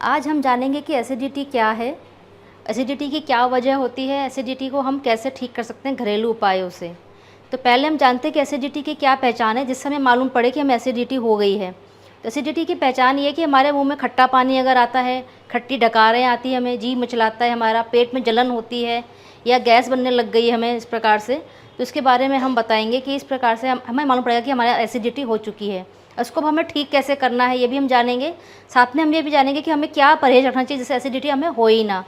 आज हम जानेंगे कि एसिडिटी क्या है, एसिडिटी की क्या वजह होती है, एसिडिटी को हम कैसे ठीक कर सकते हैं घरेलू उपायों से। तो पहले हम जानते हैं कि एसिडिटी की क्या पहचान है, जिससे हमें मालूम पड़े कि हमें एसिडिटी हो गई है। तो एसिडिटी की पहचान ये है कि हमारे मुंह में खट्टा पानी अगर आता है, खट्टी डकारें आती है, हमें जी मिचलाता है, हमारा पेट में जलन होती है या गैस बनने लग गई है हमें इस प्रकार से, तो इसके बारे में हम बताएंगे कि इस प्रकार से हमें मालूम पड़ेगा कि हमारा एसिडिटी हो चुकी है। उसको हमें ठीक कैसे करना है ये भी हम जानेंगे। साथ में हम ये भी जानेंगे कि हमें क्या परहेज़ रखना चाहिए जिससे एसिडिटी हमें हो ही ना।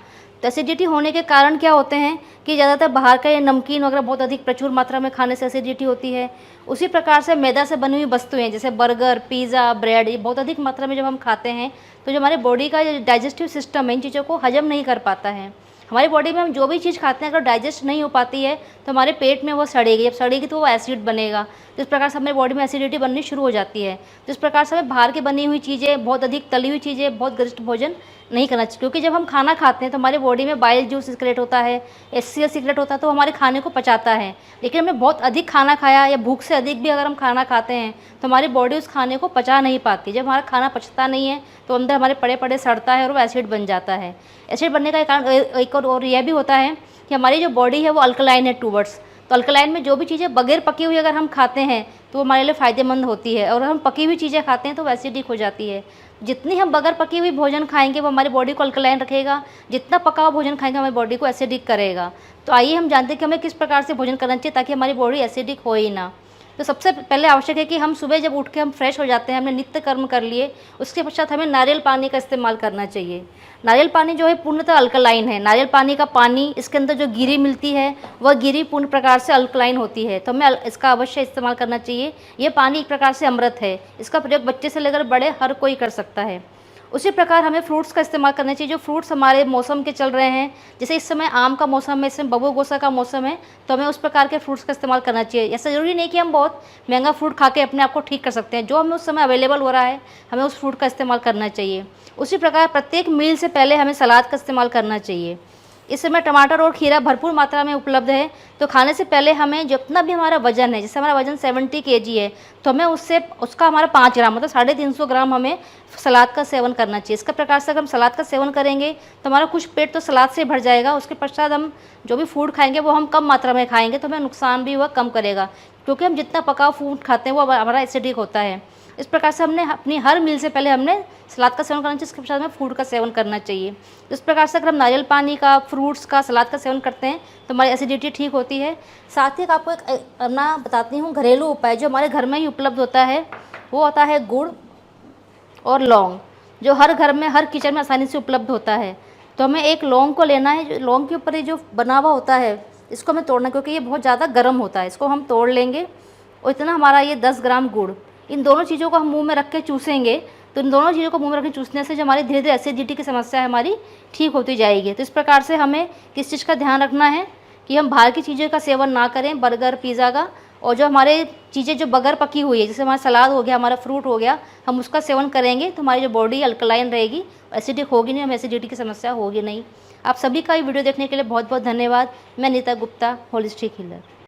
तो एसिडिटी होने के कारण क्या होते हैं कि ज़्यादातर बाहर का ये नमकीन वगैरह बहुत अधिक प्रचुर मात्रा में खाने से एसिडिटी होती है। उसी प्रकार से मैदा से बनी हुई वस्तुएं जैसे बर्गर, पिज़्ज़ा, ब्रेड, ये बहुत अधिक मात्रा में जब हम खाते हैं तो जो हमारे बॉडी का डाइजेस्टिव सिस्टम है इन चीज़ों को हजम नहीं कर पाता है। हमारी बॉडी में हम जो भी चीज़ खाते हैं अगर डाइजेस्ट नहीं हो पाती है तो हमारे पेट में वो सड़ेगी, जब सड़ेगी तो वो एसिड बनेगा। तो इस प्रकार से हमारी बॉडी में एसिडिटी बननी शुरू हो जाती है। तो इस प्रकार से हमें बाहर की बनी हुई चीज़ें, बहुत अधिक तली हुई चीज़ें, बहुत गरिष्ठ भोजन नहीं करना चाहिए, क्योंकि जब हम खाना खाते हैं तो हमारी बॉडी में बाइल जूस सिक्रेट होता है, HCl सिक्रेट होता है, तो हमारे खाने को पचाता है। लेकिन हमने बहुत अधिक खाना खाया या भूख से अधिक भी अगर हम खाना खाते हैं तो हमारी बॉडी उस खाने को पचा नहीं पाती। जब हमारा खाना पचता नहीं है तो अंदर हमारे पड़े पड़े सड़ता है और वो एसिड बन जाता है। एसिड बनने का कारण एक और यह भी होता है कि हमारी जो बॉडी है वो अल्कलाइन है टूवर्ड्स। तो अल्कलाइन में जो भी चीज़ें बगैर पकी हुई अगर हम खाते हैं तो वो हमारे लिए फ़ायदेमंद होती है, और हम पकी हुई चीज़ें खाते हैं तो वो एसिडिक हो जाती है। जितनी हम बगैर पकी हुई भोजन खाएंगे वो हमारी बॉडी को अल्कलाइन रखेगा, जितना पका हुआ भोजन खाएंगे हमारी बॉडी को एसिडिक करेगा। तो आइए हम जानते हैं कि हमें किस प्रकार से भोजन करना चाहिए ताकि हमारी बॉडी एसिडिक हो ही ना। तो सबसे पहले आवश्यक है कि हम सुबह जब उठ के हम फ्रेश हो जाते हैं, हमने नित्य कर्म कर लिए, उसके पश्चात हमें नारियल पानी का इस्तेमाल करना चाहिए। नारियल पानी जो है पूर्णतः अल्कलाइन है। नारियल पानी का पानी, इसके अंदर जो गिरी मिलती है वह गिरी पूर्ण प्रकार से अल्कलाइन होती है, तो हमें इसका अवश्य इस्तेमाल करना चाहिए। ये पानी एक प्रकार से अमृत है, इसका प्रयोग बच्चे से लेकर बड़े हर कोई कर सकता है। उसी प्रकार हमें फ्रूट्स का इस्तेमाल करना चाहिए, जो फ्रूट्स हमारे मौसम के चल रहे हैं। जैसे इस समय आम का मौसम है, इस समय बबू गोसा का मौसम है, तो हमें उस प्रकार के फ्रूट्स का इस्तेमाल करना चाहिए। ऐसा ज़रूरी नहीं कि हम बहुत महंगा फ्रूट खा के अपने आप को ठीक कर सकते हैं। जो हमें उस समय अवेलेबल हो रहा है हमें उस फ्रूट का इस्तेमाल करना चाहिए। उसी प्रकार प्रत्येक मील से पहले हमें सलाद का इस्तेमाल करना चाहिए। इस समय टमाटर और खीरा भरपूर मात्रा में उपलब्ध है, तो खाने से पहले हमें जितना भी हमारा वजन है, जैसे हमारा वजन 70 kg है तो हमें उसका हमारा 5 ग्राम मतलब 350 ग्राम हमें सलाद का सेवन करना चाहिए। इसका प्रकार से अगर हम सलाद का सेवन करेंगे तो हमारा कुछ पेट तो सलाद से भर जाएगा। उसके पश्चात हम जो भी फूड खाएंगे वो हम कम मात्रा में खाएंगे, तो हमें नुकसान भी वह कम करेगा, क्योंकि हम जितना पका फूड खाते हैं वो हमारा एसिडिक होता है। इस प्रकार से हमने अपनी हर मील से पहले हमने सलाद का सेवन करना चाहिए, इसके पश्चात हमें फूड का सेवन करना चाहिए। इस प्रकार से अगर हम नारियल पानी का, फ्रूट्स का, सलाद का सेवन करते हैं तो हमारी एसिडिटी ठीक होती है। साथ ही आपको एक अपना बताती हूँ घरेलू उपाय जो हमारे घर में ही उपलब्ध होता है, वो होता है गुड़ और लौंग, जो हर घर में, हर किचन में आसानी से उपलब्ध होता है। तो हमें एक लौंग को लेना है, लौंग के ऊपर ये जो बना हुआ होता है इसको हमें तोड़ना है, क्योंकि ये बहुत ज़्यादा गर्म होता है। इसको हम तोड़ लेंगे और इतना हमारा ये 10 ग्राम गुड़, इन दोनों चीज़ों को हम मुंह में रख के चूसेंगे। तो इन दोनों चीज़ों को मुंह में रख के चूसने से जो हमारी धीरे धीरे एसिडिटी की समस्या है हमारी ठीक होती जाएगी। तो इस प्रकार से हमें किस चीज़ का ध्यान रखना है कि हम बाहर की चीज़ों का सेवन ना करें, बर्गर, पिज़्ज़ा का, और जो हमारे चीज़ें जो बगैर पकी हुई है, जैसे हमारा सलाद हो गया, हमारा फ्रूट हो गया, हम उसका सेवन करेंगे तो हमारी जो बॉडी अल्कलाइन रहेगी, एसिडिक होगी नहीं, हमें एसिडिटी की समस्या होगी नहीं। आप सभी का ये वीडियो देखने के लिए बहुत बहुत धन्यवाद। मैं नीता गुप्ता, होलिस्टिक हीलर।